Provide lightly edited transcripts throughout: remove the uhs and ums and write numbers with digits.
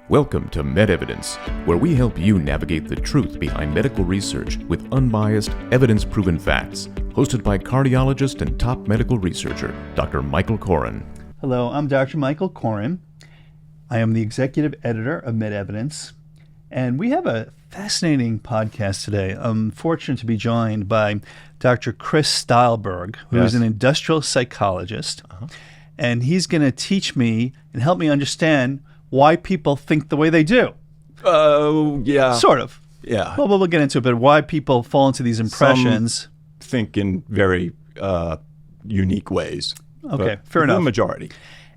Welcome to MedEvidence, where we help you navigate the truth behind medical research with unbiased, evidence-proven facts. Hosted by cardiologist and top medical researcher, Dr. Michael Koren. Hello, I'm Dr. Michael Koren. I am the executive editor of MedEvidence, and we have a fascinating podcast today. I'm fortunate to be joined by Dr. Chris Steilberg, who is an industrial psychologist, and he's going to teach me and help me understand why people think the way they do. Oh, yeah. Sort of. Yeah. Well, we'll get into it, but why people fall into these impressions. Some think in very unique ways. Okay, fair enough. The majority.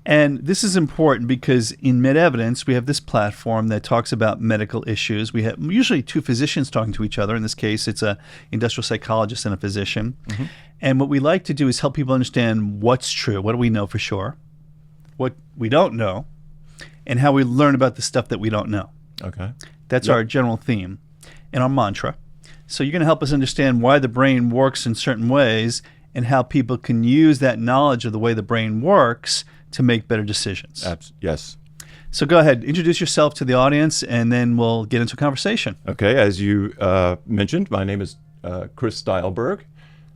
And this is important because in MedEvidence, we have this platform that talks about medical issues. We have usually two physicians talking to each other. In this case, it's an industrial psychologist and a physician. Mm-hmm. And what we like to do is help people understand what's true, what do we know for sure, what we don't know, and how we learn about the stuff that we don't know. Okay. That's our general theme and our mantra. So you're going to help us understand why the brain works in certain ways and how people can use that knowledge of the way the brain works to make better decisions. Yes. So go ahead, introduce yourself to the audience, and then we'll get into a conversation. Okay. As you mentioned, my name is Chris Steilberg,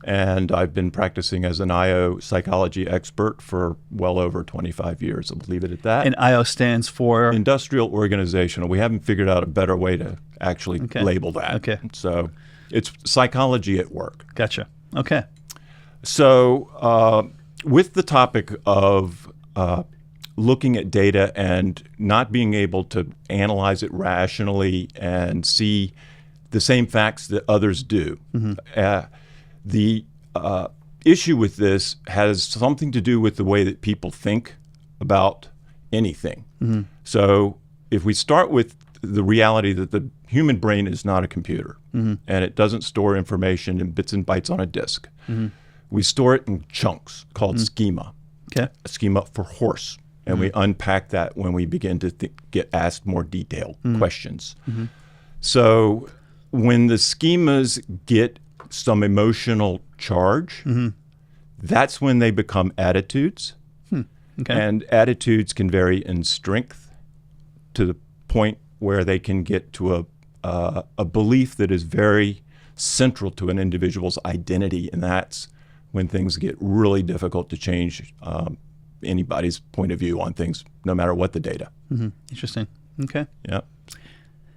and I've been practicing as an IO psychology expert for well over 25 years. I'll leave it at that. And IO stands for? Industrial organizational. We haven't figured out a better way to actually label that. Okay. So it's psychology at work. Gotcha. Okay. So with the topic of looking at data and not being able to analyze it rationally and see the same facts that others do, the issue with this has something to do with the way that people think about anything. Mm-hmm. So if we start with the reality that the human brain is not a computer, and it doesn't store information in bits and bytes on a disk. Mm-hmm. We store it in chunks called schema. Okay. A schema for horse. And we unpack that when we begin to get asked more detailed questions. Mm-hmm. So when the schemas get some emotional charge, that's when they become attitudes. Okay. And attitudes can vary in strength to the point where they can get to a belief that is very central to an individual's identity, and that's when things get really difficult to change anybody's point of view on things, no matter what the data. Mm-hmm. Interesting. Okay. Yeah.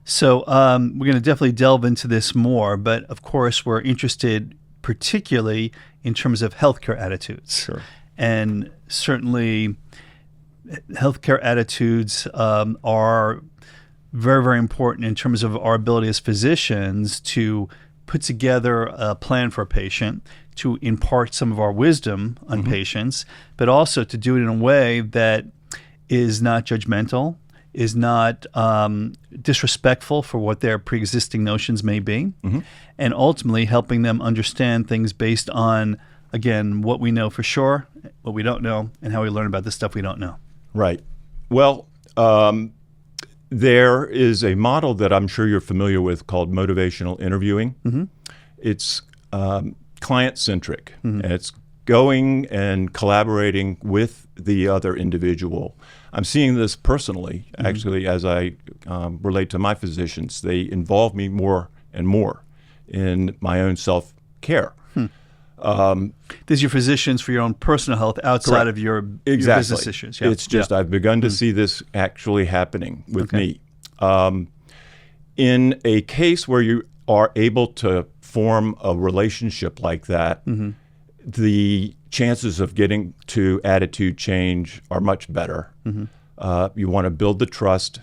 So we're going to definitely delve into this more, but of course we're interested particularly in terms of healthcare attitudes. Sure. And certainly healthcare attitudes are very, very important in terms of our ability as physicians to put together a plan for a patient, to impart some of our wisdom on patients, but also to do it in a way that is not judgmental, is not disrespectful for what their pre-existing notions may be, and ultimately helping them understand things based on, again, what we know for sure, what we don't know, and how we learn about the stuff we don't know. Right. Well, there is a model that I'm sure you're familiar with called motivational interviewing. It's client-centric, and it's going and collaborating with the other individual. I'm seeing this personally, actually, as I relate to my physicians. They involve me more and more in my own self-care. These are your physicians for your own personal health outside of your business issues. Yeah. It's just I've begun to see this actually happening with me. In a case where you are able to form a relationship like that, the chances of getting to attitude change are much better. You want to build the trust.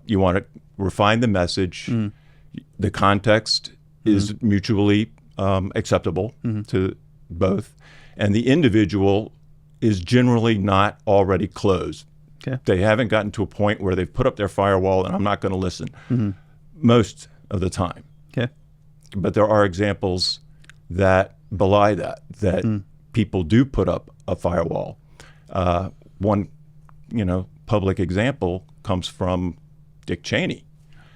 You want to refine the message. The context is mutually acceptable to both. And the individual is generally not already closed. Okay. They haven't gotten to a point where they've put up their firewall and I'm not going to listen most of the time. Okay. But there are examples that belie that people do put up a firewall. One, public example comes from Dick Cheney.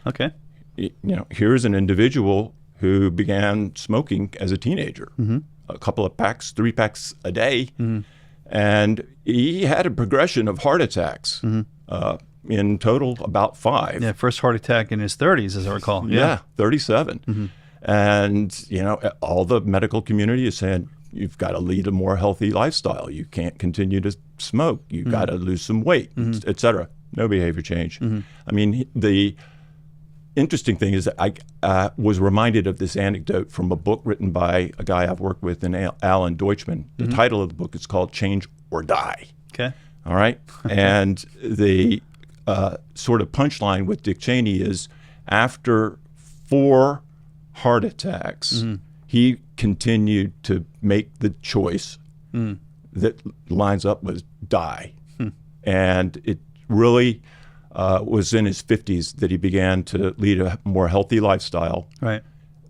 Okay. Here's an individual who began smoking as a teenager, a couple of packs, 3 packs a day, and he had a progression of heart attacks. in total about 5. Yeah, first heart attack in his 30s, as I recall. Yeah, 37. And, you know, all the medical community is saying, you've got to lead a more healthy lifestyle. You can't continue to smoke. You've got to lose some weight, et cetera. No behavior change. I mean, the interesting thing is that I was reminded of this anecdote from a book written by a guy I've worked with, Alan Deutschman. The title of the book is called Change or Die. Okay. All right? And the sort of punchline with Dick Cheney is after 4 heart attacks, he continued to make the choice that lines up with die. And it really was in his 50s that he began to lead a more healthy lifestyle. Right.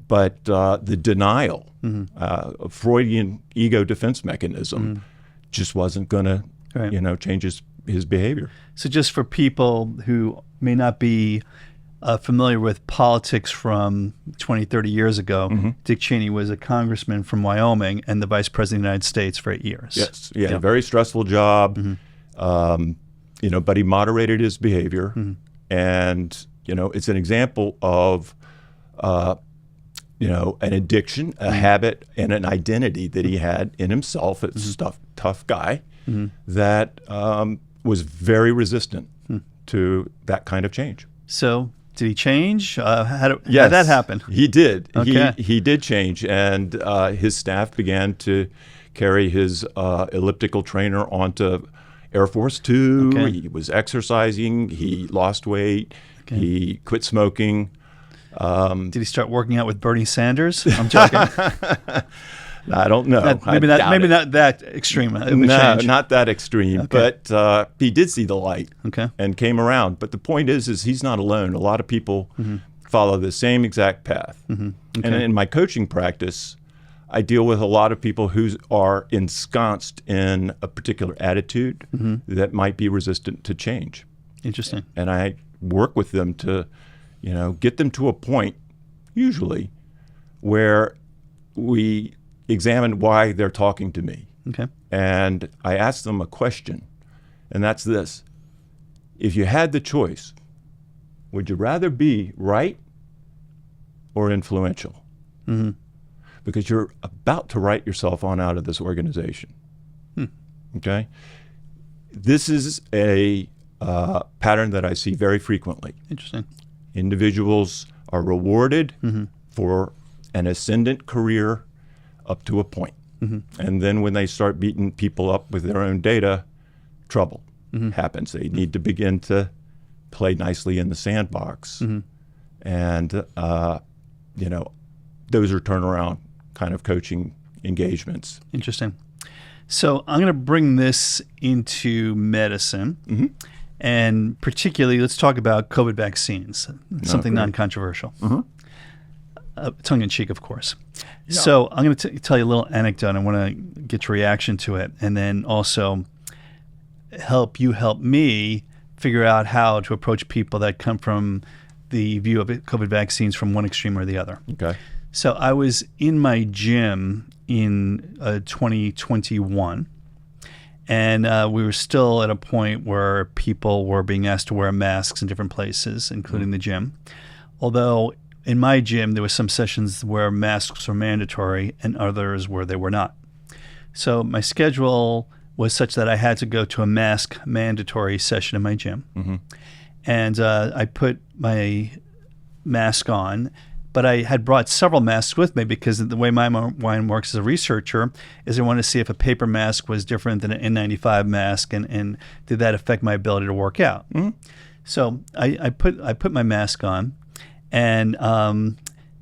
But the denial, a Freudian ego defense mechanism, just wasn't going to, you know, change his behavior. So just for people who may not be familiar with politics from 20, 30 years ago, Dick Cheney was a congressman from Wyoming and the vice president of the United States for 8 years. Yes, he had a very stressful job, you know, but he moderated his behavior. And, you know, it's an example of, you know, an addiction, a habit, and an identity that he had in himself as a tough guy that was very resistant to that kind of change. So did he change? How did that happen? He did. Okay. He did change, and his staff began to carry his elliptical trainer onto Air Force Two. Okay. He was exercising. He lost weight. Okay. He quit smoking. Did he start working out with Bernie Sanders? I'm joking. I don't know. Maybe not that extreme. No, not that extreme. Okay. But he did see the light okay. and came around. But the point is he's not alone. A lot of people follow the same exact path. Okay. And in my coaching practice, I deal with a lot of people who are ensconced in a particular attitude that might be resistant to change. Interesting. And I work with them to, you know, get them to a point, usually, where we examine why they're talking to me. Okay. And I ask them a question, and that's this. If you had the choice, would you rather be right or influential? Because you're about to write yourself on out of this organization. Okay? This is a pattern that I see very frequently. Interesting. Individuals are rewarded for an ascendant career up to a point. And then when they start beating people up with their own data, trouble happens. They need to begin to play nicely in the sandbox. And, you know, those are turnaround kind of coaching engagements. Interesting. So I'm going to bring this into medicine. And particularly, let's talk about COVID vaccines, something non-controversial. Tongue-in-cheek, of course. Yeah. So I'm going to tell you a little anecdote. I want to get your reaction to it, and then also help me figure out how to approach people that come from the view of COVID vaccines from one extreme or the other. Okay. So I was in my gym in 2021, and we were still at a point where people were being asked to wear masks in different places, including the gym. Although in my gym, there were some sessions where masks were mandatory and others where they were not. So my schedule was such that I had to go to a mask mandatory session in my gym. And I put my mask on, but I had brought several masks with me because the way my mind works as a researcher is I wanted to see if a paper mask was different than an N95 mask and did that affect my ability to work out. So I put my mask on, and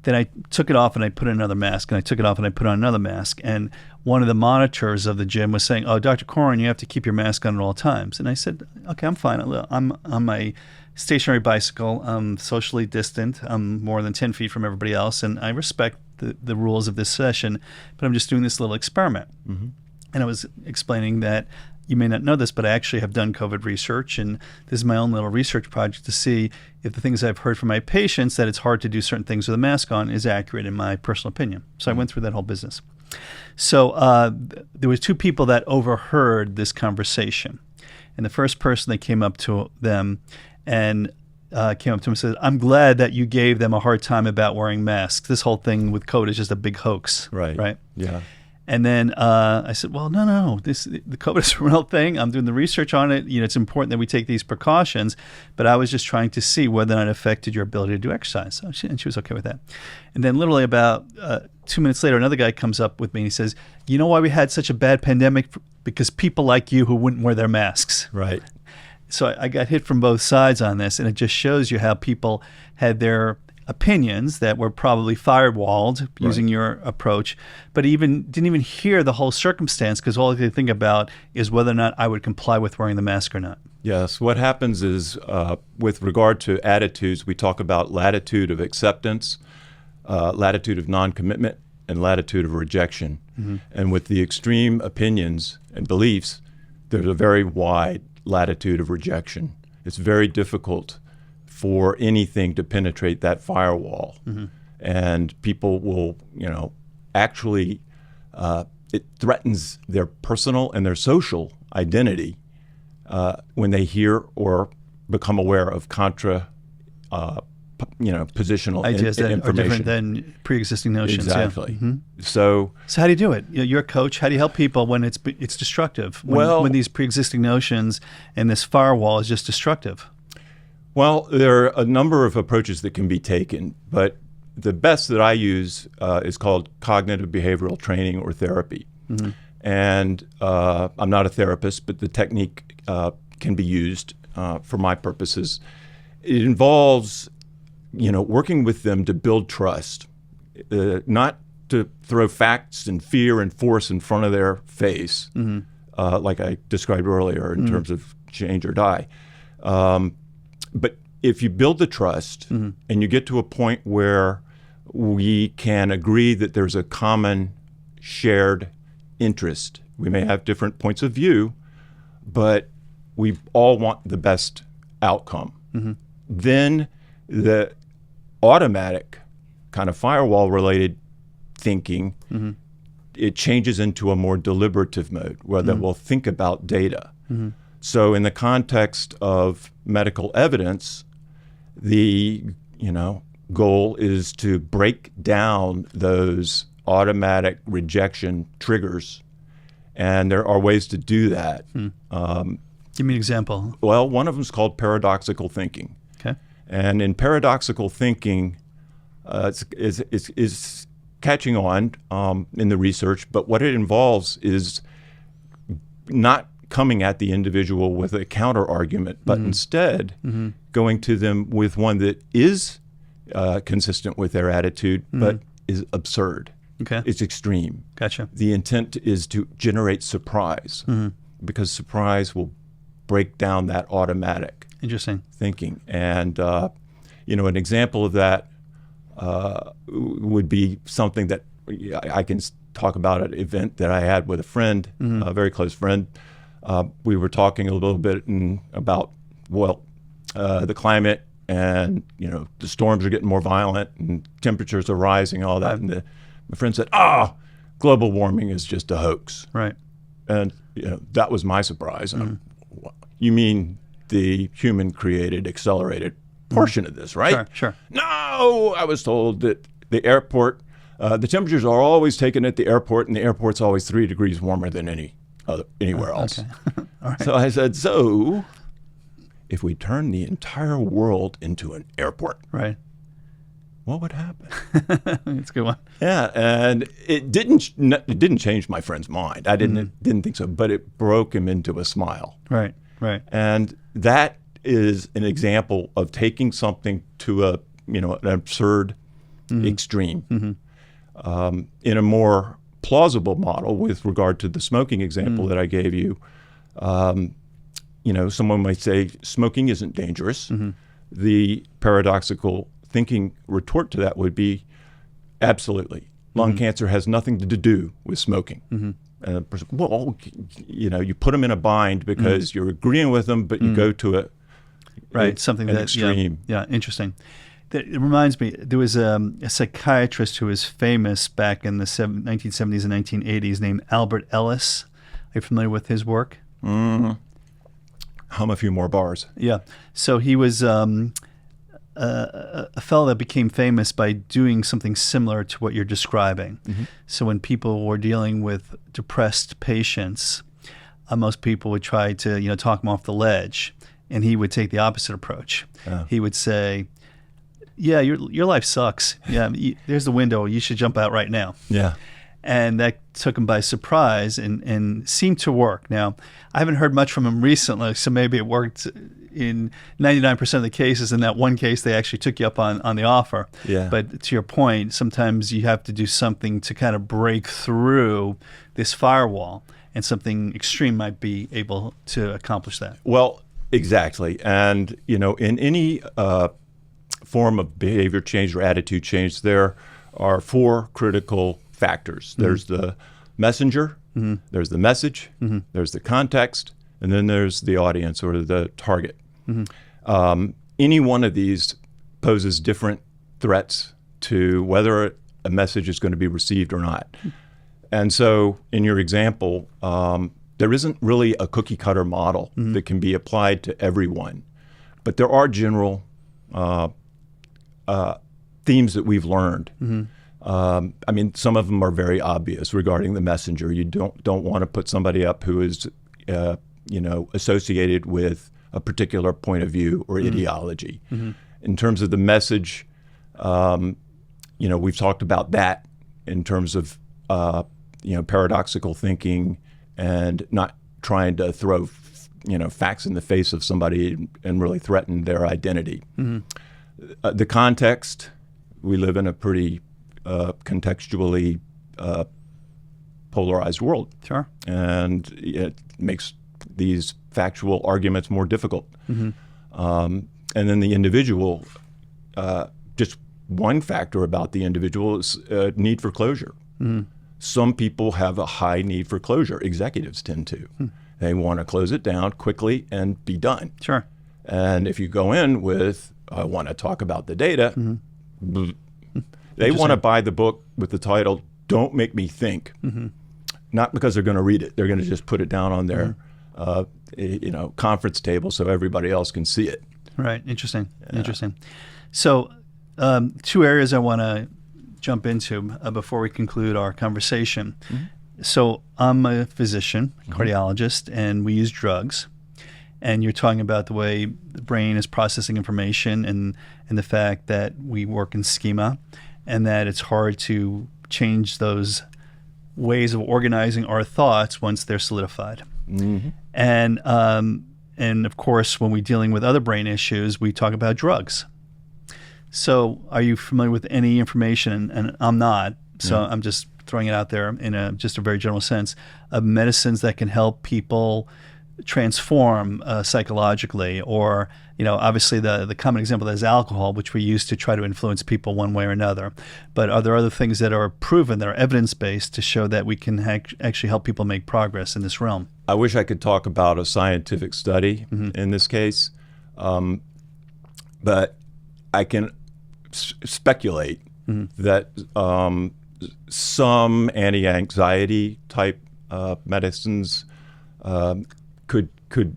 then I took it off and I put on another mask, and I took it off and I put on another mask. And one of the monitors of the gym was saying, "Oh, Dr. Corin, you have to keep your mask on at all times." And I said, "Okay, I'm fine. I'm on my stationary bicycle. I'm socially distant. I'm more than 10 feet from everybody else, and I respect the rules of this session, but I'm just doing this little experiment." And I was explaining that you may not know this, but I actually have done COVID research, and this is my own little research project to see if the things I've heard from my patients that it's hard to do certain things with a mask on is accurate in my personal opinion. So I went through that whole business. So there was 2 people that overheard this conversation. And the first person that came up to them and said, "I'm glad that you gave them a hard time about wearing masks. This whole thing with COVID is just a big hoax." Right. Yeah. And then I said, "Well, no. The COVID is a real thing. I'm doing the research on it. It's important that we take these precautions. But I was just trying to see whether or not it affected your ability to do exercise." And she was okay with that. And then literally about 2 minutes later, another guy comes up with me and he says, "You know why we had such a bad pandemic? Because people like you who wouldn't wear their masks." Right. So I got hit from both sides on this, and it just shows you how people had their opinions that were probably firewalled using your approach, but didn't even hear the whole circumstance, because all they think about is whether or not I would comply with wearing the mask or not. Yes. What happens is, with regard to attitudes, we talk about latitude of acceptance, latitude of non-commitment, and latitude of rejection. And with the extreme opinions and beliefs, there's a very wide latitude of rejection. It's very difficult for anything to penetrate that firewall. And people will, actually, it threatens their personal and their social identity when they hear or become aware of positional ideas that information. are different than pre-existing notions. Exactly. Yeah. So how do you do it? You're a coach. How do you help people when it's destructive? When these pre-existing notions and this firewall is just destructive? Well, there are a number of approaches that can be taken, but the best that I use is called cognitive behavioral training or therapy. And I'm not a therapist, but the technique can be used for my purposes. It involves, working with them to build trust, not to throw facts and fear and force in front of their face, like I described earlier in terms of change or die. But if you build the trust and you get to a point where we can agree that there's a common shared interest, we may have different points of view, but we all want the best outcome. Then the automatic kind of firewall-related thinking, it changes into a more deliberative mode where they will think about data. So in the context of medical evidence, the goal is to break down those automatic rejection triggers, and there are ways to do that. Give me an example. Well, one of them is called paradoxical thinking. Okay. And in paradoxical thinking, is catching on in the research, but what it involves is not coming at the individual with a counter argument, but instead going to them with one that is consistent with their attitude, but is absurd. Okay. It's extreme. Gotcha. The intent is to generate surprise, because surprise will break down that automatic Interesting. thinking. And, an example of that would be something that I can talk about at an event that I had with a friend, a very close friend. We were talking a little bit about, the climate, and, the storms are getting more violent and temperatures are rising, all that. And my friend said, global warming is just a hoax. Right. And that was my surprise. You mean the human-created, accelerated portion of this, right? Sure. No, I was told that the airport, the temperatures are always taken at the airport, and the airport's always 3 degrees warmer than anywhere else. Okay. All right. So I said, so if we turn the entire world into an airport, Right. what would happen? That's a good one. Yeah, and it didn't change my friend's mind. I didn't think so, but it broke him into a smile. Right. And that is an example of taking something to an absurd extreme. In a more plausible model, with regard to the smoking example that I gave you, someone might say smoking isn't dangerous. The paradoxical thinking retort to that would be, absolutely. Lung cancer has nothing to do with smoking. And the person, you put them in a bind because you're agreeing with them, but you go to something an that extreme. Yeah, interesting. It reminds me, there was a psychiatrist who was famous back in the 1970s and 1980s named Albert Ellis. Are you familiar with his work? Hum a few more bars. Yeah. So he was a fellow that became famous by doing something similar to what you're describing. So when people were dealing with depressed patients, most people would try to talk them off the ledge, and he would take the opposite approach. He would say, "Yeah, your life sucks. Yeah, there's the window. You should jump out right now." Yeah. And that took him by surprise and seemed to work. Now, I haven't heard much from him recently, so maybe it worked in 99% of the cases. In that one case, they actually took you up on the offer. Yeah. But to your point, sometimes you have to do something to kind of break through this firewall, and something extreme might be able to accomplish that. Well, exactly. And, in any form of behavior change or attitude change, there are 4 critical factors. There's the messenger, there's the message, there's the context, and then there's the audience or the target. Any one of these poses different threats to whether a message is going to be received or not. And so in your example, there isn't really a cookie cutter model that can be applied to everyone, but there are general themes that we've learned. Some of them are very obvious regarding the messenger. You don't want to put somebody up who is, associated with a particular point of view or ideology. In terms of the message, we've talked about that in terms of, paradoxical thinking and not trying to throw, facts in the face of somebody and really threaten their identity. The context, we live in a pretty contextually polarized world. Sure. And it makes these factual arguments more difficult. And then the individual, just one factor about the individual is need for closure. Some people have a high need for closure. Executives tend to. They want to close it down quickly and be done. Sure. And if you go in with, I want to talk about the data, they want to buy the book with the title, Don't Make Me Think. Not because they're going to read it. They're going to just put it down on their conference table so everybody else can see it. Right. Interesting. Interesting. So 2 areas I want to jump into before we conclude our conversation. So I'm a physician, cardiologist, and we use drugs. And you're talking about the way the brain is processing information and the fact that we work in schema and that it's hard to change those ways of organizing our thoughts once they're solidified. And of course, when we're dealing with other brain issues, we talk about drugs. So are you familiar with any information, and I'm not, so I'm just throwing it out there in just a very general sense, of medicines that can help people transform psychologically, or obviously the common example is alcohol, which we use to try to influence people one way or another. But are there other things that are proven, that are evidence-based, to show that we can actually help people make progress in this realm? I wish I could talk about a scientific study in this case, but I can speculate that some anti-anxiety type medicines could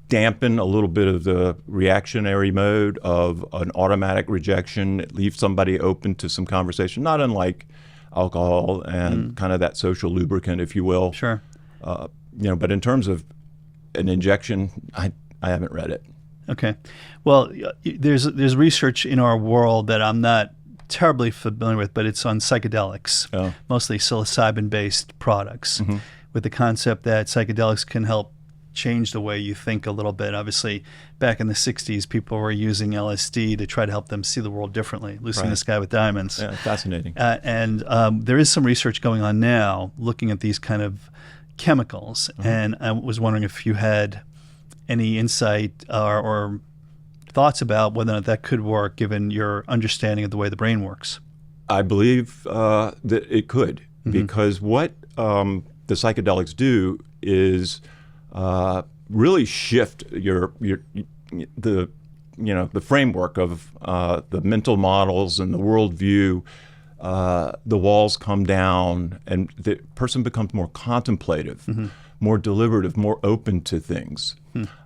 dampen a little bit of the reactionary mode of an automatic rejection, leave somebody open to some conversation, not unlike alcohol and kind of that social lubricant, if you will. Sure. But in terms of an injection, I haven't read it. Okay. Well, there's research in our world that I'm not terribly familiar with, but it's on psychedelics, mostly psilocybin-based products, with the concept that psychedelics can help change the way you think a little bit. Obviously, back in the 60s, people were using LSD to try to help them see the world differently, Lucy in the Sky with Diamonds. Yeah, fascinating. And there is some research going on now looking at these kind of chemicals, and I was wondering if you had any insight or thoughts about whether or not that could work, given your understanding of the way the brain works. I believe that it could, because what the psychedelics do is really shift the framework of the mental models and the worldview. The walls come down, and the person becomes more contemplative. more deliberative, more open to things.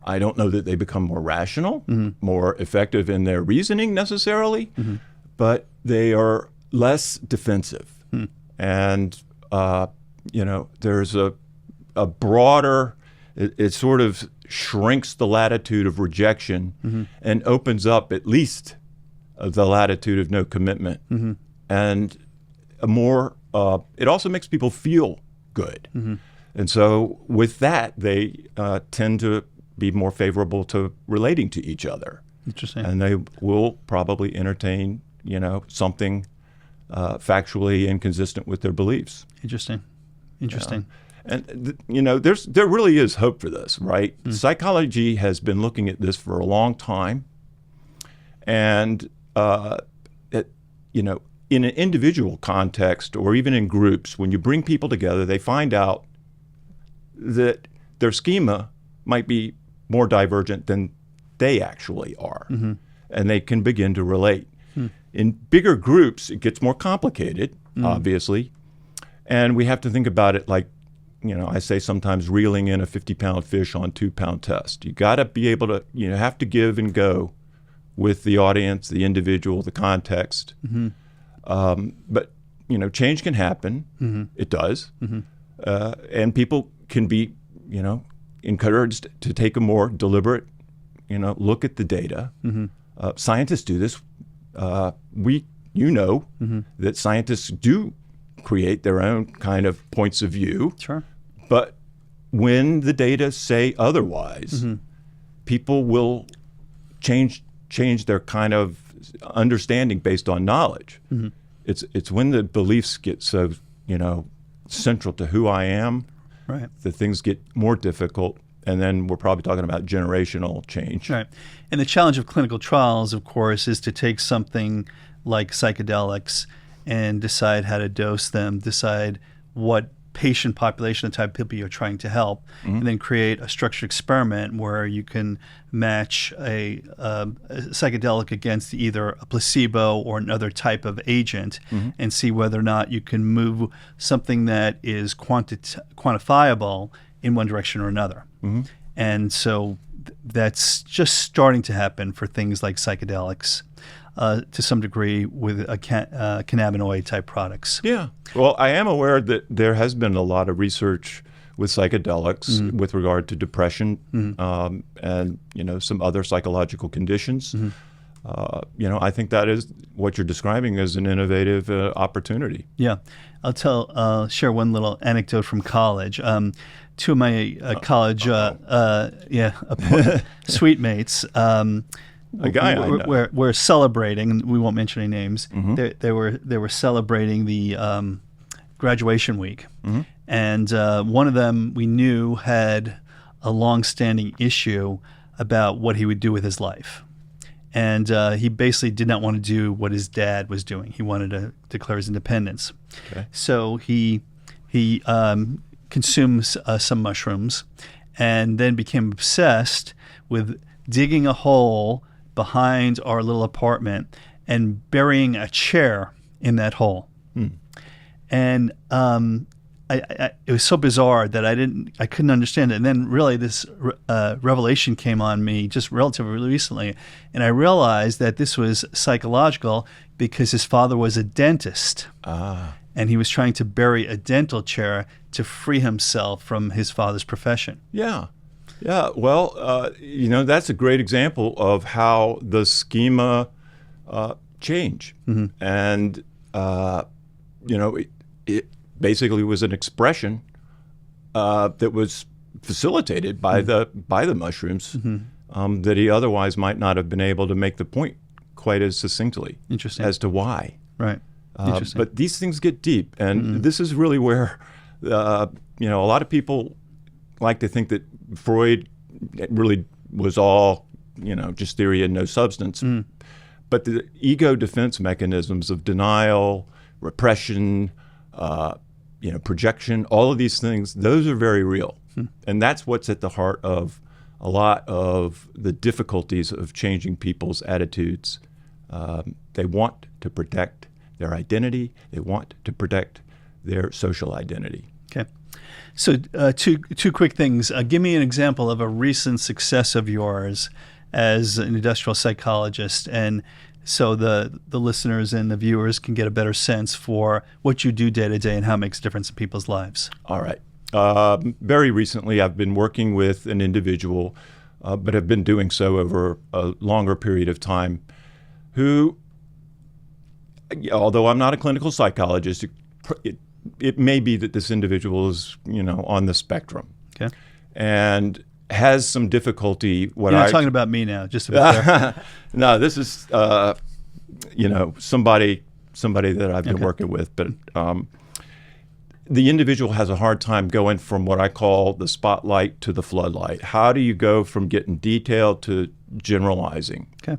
I don't know that they become more rational, more effective in their reasoning necessarily, but they are less defensive. And, there's a broader, it sort of shrinks the latitude of rejection and opens up at least the latitude of no commitment. And a more, it also makes people feel good. And so with that, they tend to be more favorable to relating to each other. Interesting. And they will probably entertain, something factually inconsistent with their beliefs. Interesting. And there really is hope for this, right? Psychology has been looking at this for a long time, and in an individual context or even in groups, when you bring people together, they find out that their schema might be more divergent than they actually are, and they can begin to relate. In bigger groups, it gets more complicated, obviously, and we have to think about it like, I say sometimes reeling in a 50-pound fish on 2-pound test. You got to be able to, have to give and go with the audience, the individual, the context. But, change can happen. It does. And people can be, encouraged to take a more deliberate, look at the data. Scientists do this. That scientists do create their own kind of points of view. Sure. But when the data say otherwise, people will change their kind of understanding based on knowledge. It's when the beliefs get so, central to who I am, right, that things get more difficult. And then we're probably talking about generational change. Right. And the challenge of clinical trials, of course, is to take something like psychedelics and decide how to dose them, decide what patient population, the type of people you're trying to help, and then create a structured experiment where you can match a psychedelic against either a placebo or another type of agent and see whether or not you can move something that is quantifiable in one direction or another. And so that's just starting to happen for things like psychedelics to some degree with cannabinoid type products. Yeah. Well, I am aware that there has been a lot of research with psychedelics with regard to depression and, some other psychological conditions. I think that is what you're describing as an innovative opportunity. Yeah. I'll share one little anecdote from college. Two of my college suite mates a guy I know. We're celebrating, and we won't mention any names. They were celebrating the graduation week, and one of them we knew had a long-standing issue about what he would do with his life, and he basically did not want to do what his dad was doing. He wanted to declare his independence. Okay. So he consumes some mushrooms, and then became obsessed with digging a hole behind our little apartment and burying a chair in that hole. And it was so bizarre that I couldn't understand it. And then really this revelation came on me just relatively recently, and I realized that this was psychological because his father was a dentist. And he was trying to bury a dental chair to free himself from his father's profession. Yeah. Yeah. Well, that's a great example of how the schema change. And, it basically was an expression that was facilitated by the mushrooms that he otherwise might not have been able to make the point quite as succinctly as to why. Right. But these things get deep, and this is really where, a lot of people like to think that Freud really was all, just theory and no substance. But the ego defense mechanisms of denial, repression, projection, all of these things, those are very real. And that's what's at the heart of a lot of the difficulties of changing people's attitudes. They want to protect their identity. They want to protect their social identity. Okay. So two quick things. Give me an example of a recent success of yours as an industrial psychologist, and so the listeners and the viewers can get a better sense for what you do day to day and how it makes a difference in people's lives. All right. Very recently, I've been working with an individual, but have been doing so over a longer period of time, who, although I'm not a clinical psychologist, it may be that this individual is, on the spectrum. Okay. And has some difficulty. You're not talking about me now, just to be clear. No, this is, somebody that I've been working with. But the individual has a hard time going from what I call the spotlight to the floodlight. How do you go from getting detailed to generalizing? Okay.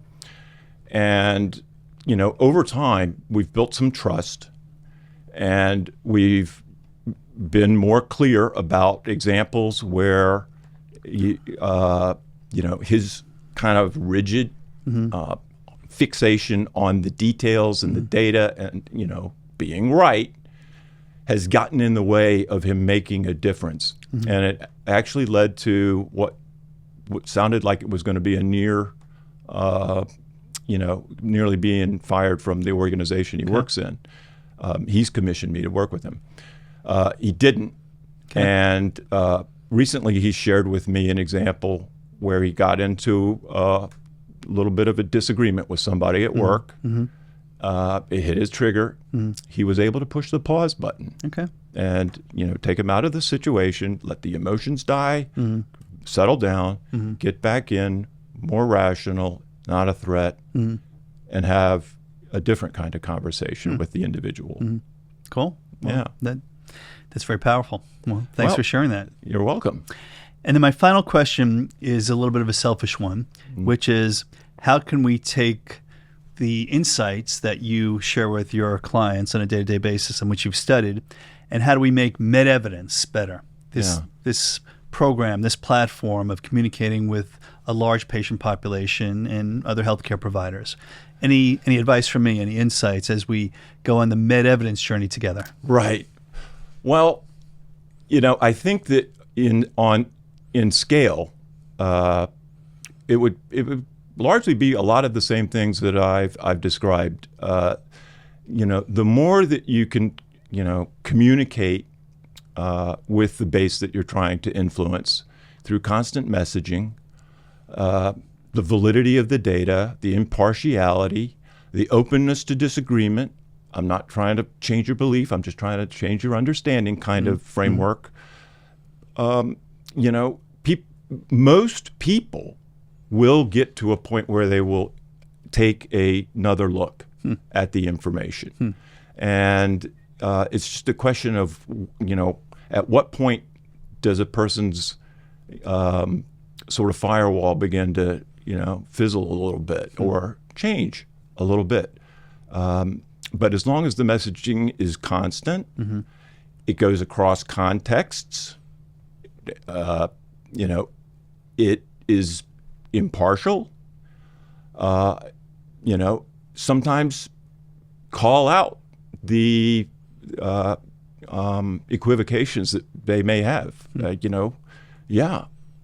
And, over time, we've built some trust, and we've been more clear about examples where his kind of rigid fixation on the details and the data and, being right has gotten in the way of him making a difference. And it actually led to what sounded like it was going to be a nearly being fired from the organization he works in. He's commissioned me to work with him. He didn't. Okay. And recently he shared with me an example where he got into a little bit of a disagreement with somebody at work. It hit his trigger. He was able to push the pause button. Okay. And, take him out of the situation, let the emotions die, settle down, get back in, more rational, not a threat, and have a different kind of conversation with the individual. Cool. Well, yeah. That's very powerful. Well, thanks for sharing that. You're welcome. And then my final question is a little bit of a selfish one, which is, how can we take the insights that you share with your clients on a day-to-day basis and which you've studied, and how do we make MedEvidence better? This program, this platform of communicating with a large patient population and other healthcare providers. Any advice from me, any insights as we go on the MedEvidence journey together? Right. Well, I think that in scale, it would largely be a lot of the same things that I've described. The more that you can, communicate with the base that you're trying to influence through constant messaging, the validity of the data, the impartiality, the openness to disagreement. I'm not trying to change your belief. I'm just trying to change your understanding kind of framework. Most people will get to a point where they will take another look at the information. And it's just a question of, at what point does a person's sort of firewall begin to, fizzle a little bit or change a little bit. But as long as the messaging is constant, it goes across contexts, it is impartial, sometimes call out the equivocations that they may have.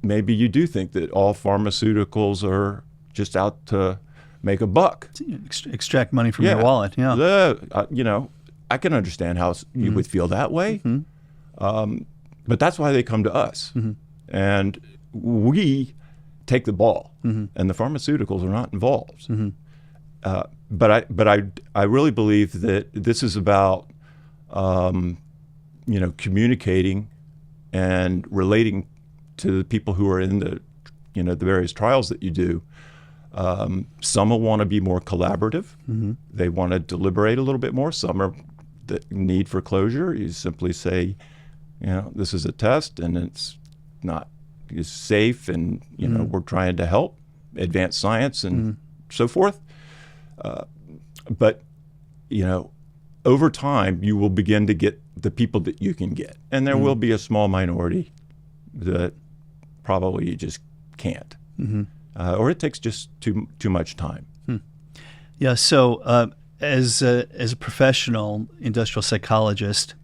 Maybe you do think that all pharmaceuticals are just out to make a buck. Extract money from your wallet, I can understand how you would feel that way. But that's why they come to us. And we take the ball, and the pharmaceuticals are not involved. But I really believe that this is about communicating and relating to the people who are in the the various trials that you do. Some will want to be more collaborative. They want to deliberate a little bit more. Some are the need for closure. You simply say, this is a test and it's safe, and we're trying to help advance science and so forth. But over time, you will begin to get the people that you can get, and there will be a small minority that probably you just can't, or it takes just too much time. Yeah. So as a professional industrial psychologist,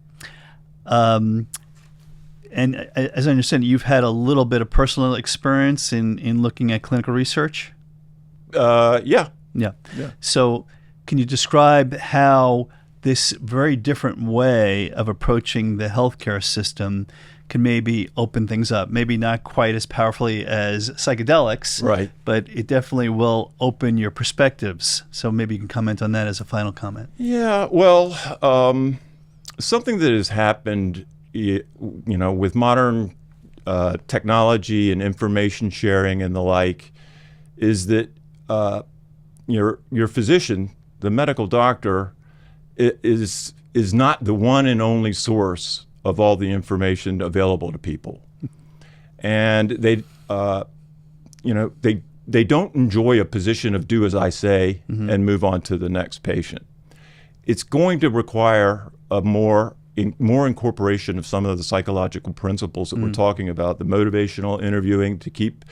And as I understand, you've had a little bit of personal experience in looking at clinical research? Yeah. Yeah. So can you describe how this very different way of approaching the healthcare system can maybe open things up? Maybe not quite as powerfully as psychedelics, Right. but it definitely will open your perspectives. So maybe you can comment on that as a final comment. Yeah, well, something that has happened, with modern technology and information sharing and the like, is that your physician, the medical doctor, is not the one and only source of all the information available to people, and they don't enjoy a position of do as I say and move on to the next patient. It's going to require a more incorporation of some of the psychological principles that we're talking about, the motivational interviewing to keep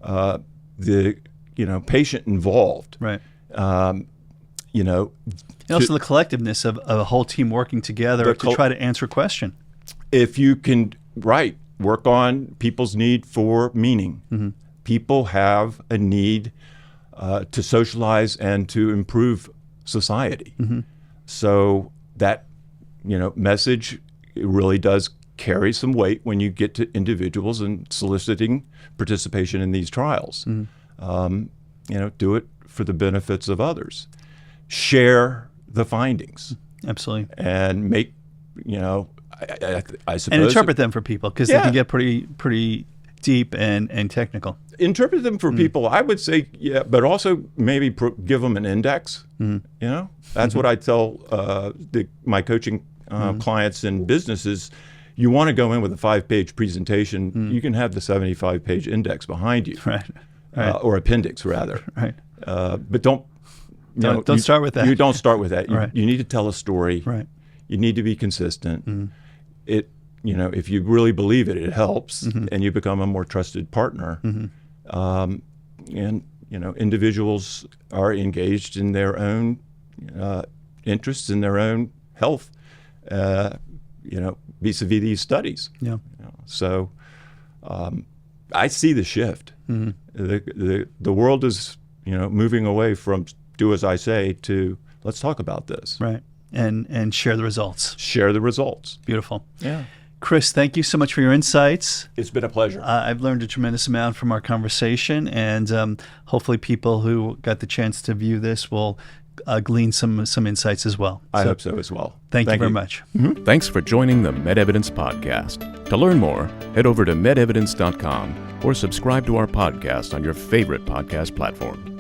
the patient involved. Right. And also the collectiveness of a whole team working together to try to answer a question. If you can, work on people's need for meaning. People have a need to socialize and to improve society. So that, message really does carry some weight when you get to individuals and soliciting participation in these trials. Do it for the benefits of others. Share the findings. Absolutely. And make, I suppose. And interpret them for people, because they can get pretty deep and technical. Interpret them for people, I would say, but also maybe give them an index. That's what I tell my coaching clients in businesses. You want to go in with a 5-page presentation, you can have the 75-page index behind you. Right. Or appendix, rather. Right. But don't start with that. You don't start with that. Right. You need to tell a story. Right. You need to be consistent. If you really believe it, it helps, and you become a more trusted partner. And individuals are engaged in their own interests, in their own health. Vis-a-vis these studies. Yeah. So I see the shift. The world is moving away from do as I say to let's talk about this. Right. And share the results. Share the results. Beautiful. Yeah. Chris, thank you so much for your insights. It's been a pleasure. I've learned a tremendous amount from our conversation, and hopefully people who got the chance to view this will glean some insights as well. I hope so as well. Thank you very much. Thanks for joining the MedEvidence podcast. To learn more, head over to medevidence.com or subscribe to our podcast on your favorite podcast platform.